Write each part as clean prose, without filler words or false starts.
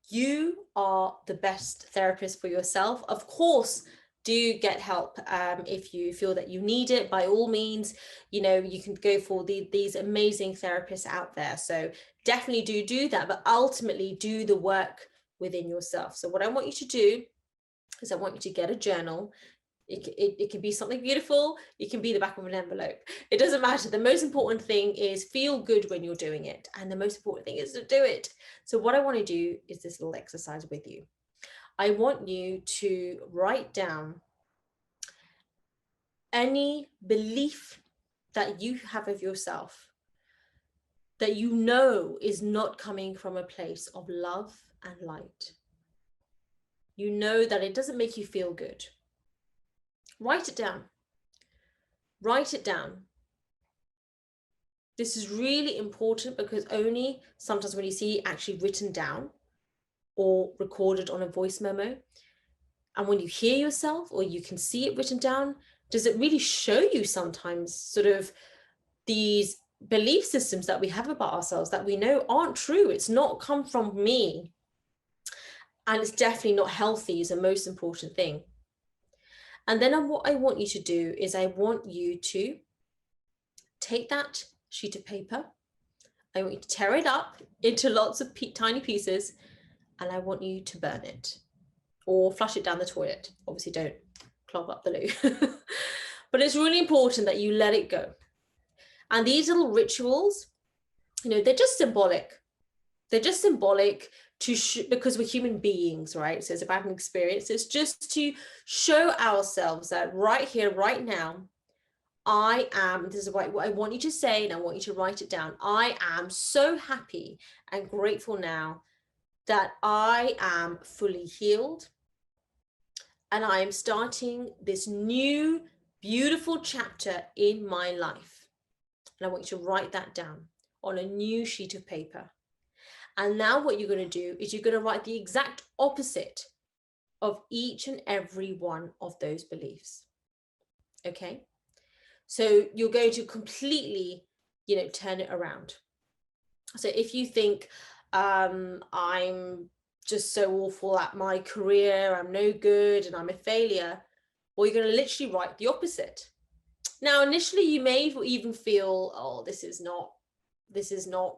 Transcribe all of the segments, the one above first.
You are the best therapist for yourself. Of course, do get help if you feel that you need it. By all means, you can go for these amazing therapists out there. So definitely do that, but ultimately do the work within yourself. So what I want you to do is I want you to get a journal. It can be something beautiful. It can be the back of an envelope. It doesn't matter. The most important thing is feel good when you're doing it. And the most important thing is to do it. So what I want to do is this little exercise with you. I want you to write down any belief that you have of yourself that you know is not coming from a place of love and light. You know that it doesn't make you feel good. Write it down. Write it down. This is really important because only sometimes when you see it actually written down or recorded on a voice memo, and when you hear yourself or you can see it written down, does it really show you sometimes sort of these belief systems that we have about ourselves that we know aren't true. It's not come from me. And it's definitely not healthy is the most important thing. And then what I want you to do is I want you to take that sheet of paper. I want you to tear it up into lots of tiny pieces, and I want you to burn it or flush it down the toilet. Obviously, don't clog up the loo. But it's really important that you let it go. And these little rituals, they're just symbolic. They're just symbolic because we're human beings, right? So it's about an experience. It's just to show ourselves that right here, right now, this is what I want you to say, and I want you to write it down. I am so happy and grateful now that I am fully healed. And I am starting this new, beautiful chapter in my life. And I want you to write that down on a new sheet of paper. And now what you're going to do is you're going to write the exact opposite of each and every one of those beliefs. Okay? So you're going to completely, turn it around. So if you think, I'm just so awful at my career, I'm no good and I'm a failure, well, you're going to literally write the opposite. Now, initially you may even feel, oh, this is not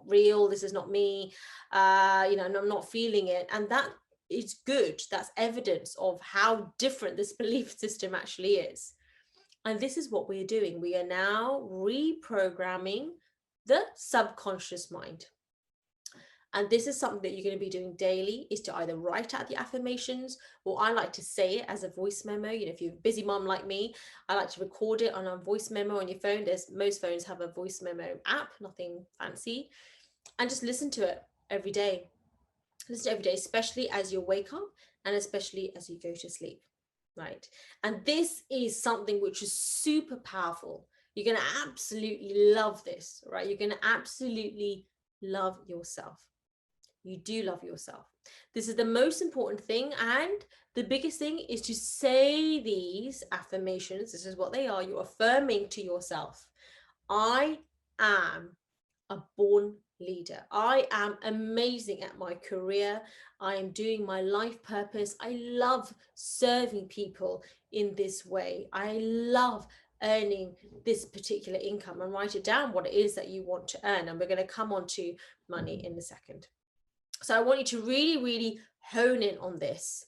real, this is not me, I'm not feeling it. And that is good. That's evidence of how different this belief system actually is. And this is what we're doing. We are now reprogramming the subconscious mind. And this is something that you're going to be doing daily, is to either write out the affirmations, or I like to say it as a voice memo. If you're a busy mom like me, I like to record it on a voice memo on your phone. Most phones have a voice memo app, nothing fancy, and just listen to it every day. Listen to it every day, especially as you wake up and especially as you go to sleep, right? And this is something which is super powerful. You're going to absolutely love this, right? You're going to absolutely love yourself. You do love yourself. This is the most important thing. And the biggest thing is to say these affirmations. This is what they are. You're affirming to yourself. I am a born leader. I am amazing at my career. I am doing my life purpose. I love serving people in this way. I love earning this particular income, and write it down what it is that you want to earn. And we're going to come on to money in a second. So I want you to really, really hone in on this.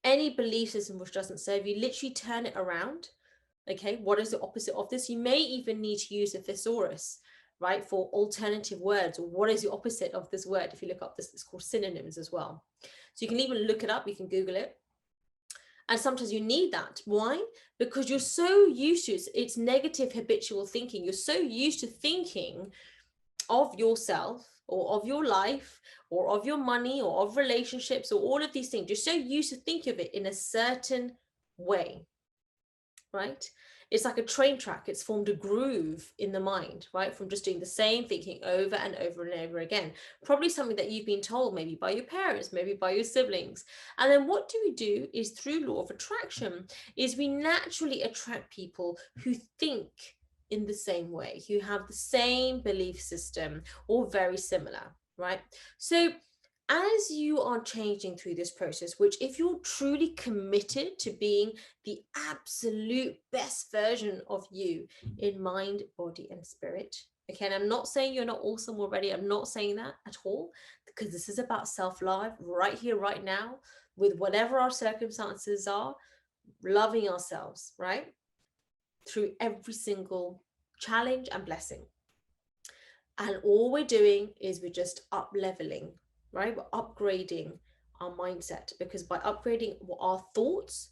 Any belief system which doesn't serve you, literally turn it around. Okay, what is the opposite of this? You may even need to use a thesaurus, right, for alternative words, or what is the opposite of this word. If you look up this, it's called synonyms as well. So you can even look it up, you can Google it. And sometimes you need that. Why? Because you're so used to it's negative habitual thinking. You're so used to thinking of yourself or of your life or of your money or of relationships or all of these things. You're so used to think of it in a certain way, right? It's like a train track. It's formed a groove in the mind, right? From just doing the same thinking over and over and over again. Probably something that you've been told, maybe by your parents, maybe by your siblings. And then what do we do is through law of attraction, is we naturally attract people who think in the same way, who have the same belief system or very similar, right? So as you are changing through this process, which if you're truly committed to being the absolute best version of you in mind, body, and spirit, okay, and I'm not saying you're not awesome already, I'm not saying that at all, because this is about self-love right here, right now, with whatever our circumstances are, loving ourselves, right? Through every single challenge and blessing. And all we're doing is we're just up leveling, right? We're upgrading our mindset, because by upgrading our thoughts,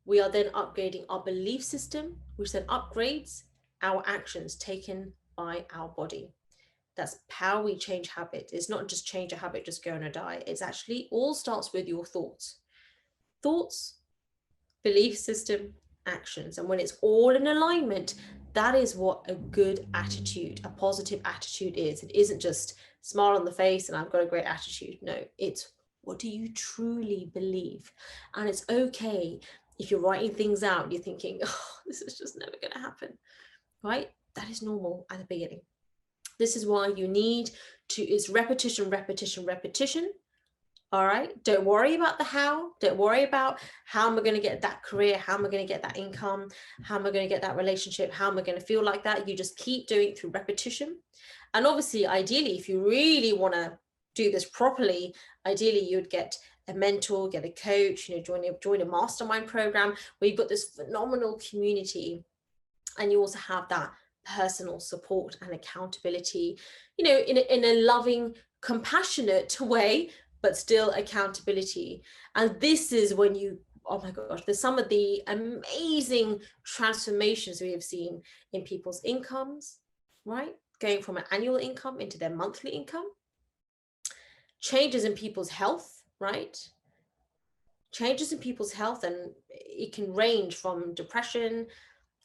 we are then upgrading our belief system, which then upgrades our actions taken by our body. That's how we change habit. It's not just change a habit, just go on a diet. It's actually all starts with your thoughts. Thoughts, belief system, actions. And when it's all in alignment, that is what a good attitude, a positive attitude is. It isn't just smile on the face and I've got a great attitude. No, it's what do you truly believe? And it's okay if you're writing things out and you're thinking, oh, this is just never going to happen, right? That is normal at the beginning. This is why you need to, it's repetition, repetition, repetition. All right. Don't worry about the how. Don't worry about how am I going to get that career? How am I going to get that income? How am I going to get that relationship? How am I going to feel like that? You just keep doing it through repetition. And obviously, ideally, if you really want to do this properly, ideally, you'd get a mentor, get a coach, join a mastermind program where you've got this phenomenal community. And you also have that personal support and accountability, in a loving, compassionate way, but still accountability. And this is when you, oh my gosh, there's some of the amazing transformations we have seen in people's incomes, right? Going from an annual income into their monthly income. Changes in people's health, right? Changes in people's health, and it can range from depression,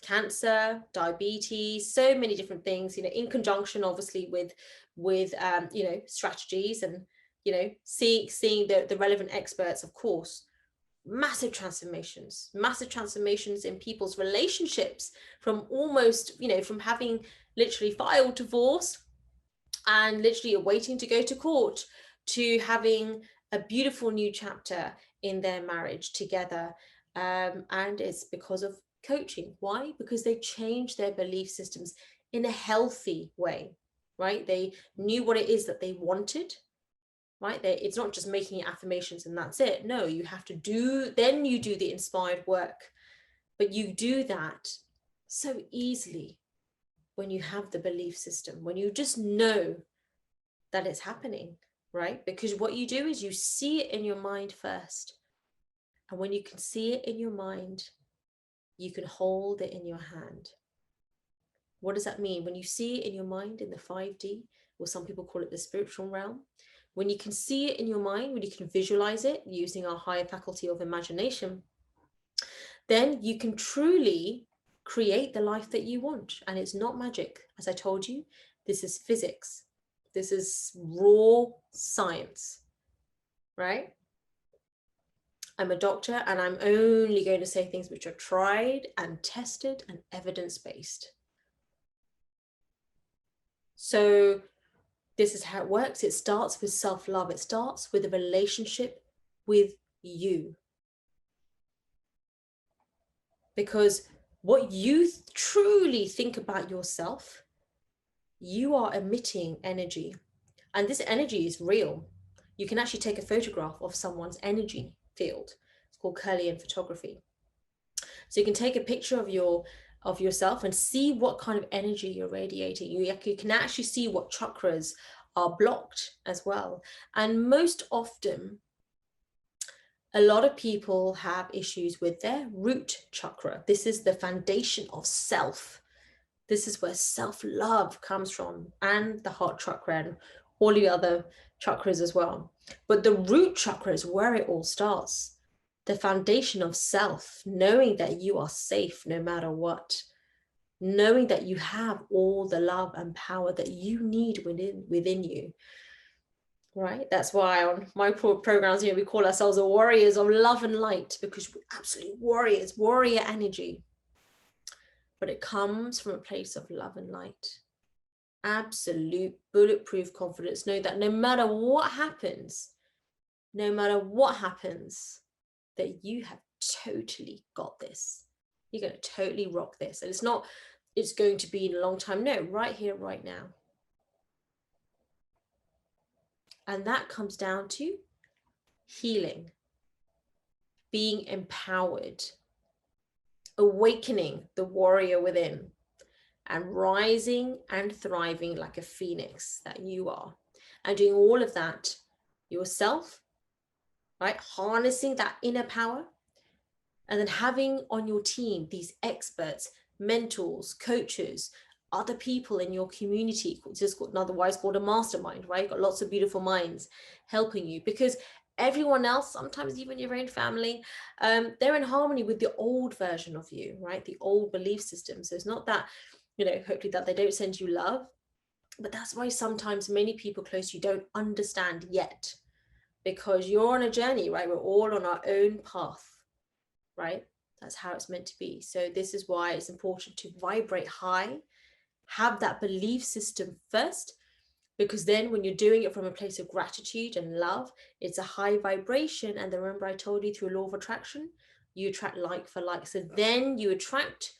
cancer, diabetes, so many different things, in conjunction obviously with strategies and seeing the relevant experts, of course. Massive transformations in people's relationships, from almost from having literally filed divorce and literally waiting to go to court, to having a beautiful new chapter in their marriage together. And it's because of coaching. Why? Because they changed their belief systems in a healthy way, right? They knew what it is that they wanted, right? It's not just making affirmations and that's it. No, you have to then you do the inspired work. But you do that so easily when you have the belief system, when you just know that it's happening, right? Because what you do is you see it in your mind first. And when you can see it in your mind, you can hold it in your hand. What does that mean? When you see it in your mind in the 5D, or some people call it the spiritual realm, when you can see it in your mind, when you can visualize it using our higher faculty of imagination, then you can truly create the life that you want. And it's not magic. As I told you, this is physics. This is raw science, right? I'm a doctor, and I'm only going to say things which are tried and tested and evidence-based. So this is how it works. It starts with self-love. It starts with a relationship with you. Because what you truly think about yourself, you are emitting energy. And this energy is real. You can actually take a photograph of someone's energy field. It's called Curvy photography. So you can take a picture of yourself and see what kind of energy you're radiating. You can actually see what chakras are blocked as well. And most often, a lot of people have issues with their root chakra. This is the foundation of self. This is where self-love comes from, and the heart chakra and all the other chakras as well. But the root chakra is where it all starts. The foundation of self, knowing that you are safe no matter what, knowing that you have all the love and power that you need within you. Right? That's why on my programs, we call ourselves the warriors of love and light, because we're absolute warriors, warrior energy. But it comes from a place of love and light. absolute bulletproof confidence. Know that no matter what happens, that you have totally got this. You're going to totally rock this. And it's not, it's going to be in a long time. No, right here, right now. And that comes down to healing, being empowered, awakening the warrior within, and rising and thriving like a phoenix that you are. And doing all of that yourself, right? Harnessing that inner power, and then having on your team these experts, mentors, coaches, other people in your community, just otherwise called a mastermind, right? Got lots of beautiful minds helping you, because everyone else, sometimes even your own family, they're in harmony with the old version of you, right? The old belief system. So it's not that, you know, hopefully that they don't send you love, but that's why sometimes many people close to you don't understand yet, because you're on a journey, right? We're all on our own path, right? That's how it's meant to be. So this is why it's important to vibrate high, have that belief system first, because then when you're doing it from a place of gratitude and love, it's a high vibration. And then remember I told you through law of attraction, you attract like for like. So then you attract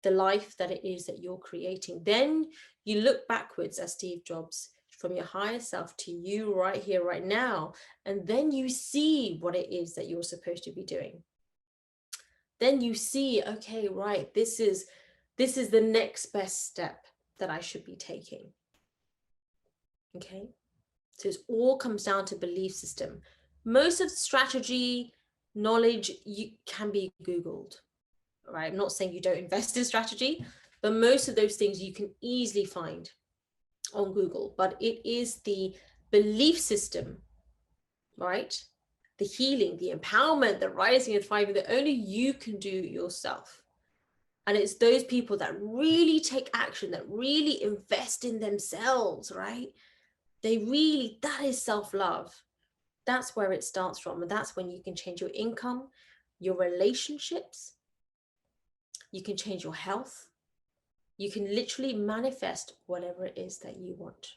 the life that it is that you're creating. Then you look backwards as Steve Jobs, from your higher self to you right here, right now. And then you see what it is that you're supposed to be doing. Then you see, okay, right, this is the next best step that I should be taking. Okay, so it all comes down to belief system. Most of the strategy knowledge you can be Googled, right? I'm not saying you don't invest in strategy, but most of those things you can easily find on Google. But it is the belief system, right? The healing, the empowerment, the rising and thriving that only you can do yourself. And it's those people that really take action, that really invest in themselves, right? They really, that is self-love. That's where it starts from. And that's when you can change your income, your relationships, you can change your health. You can literally manifest whatever it is that you want.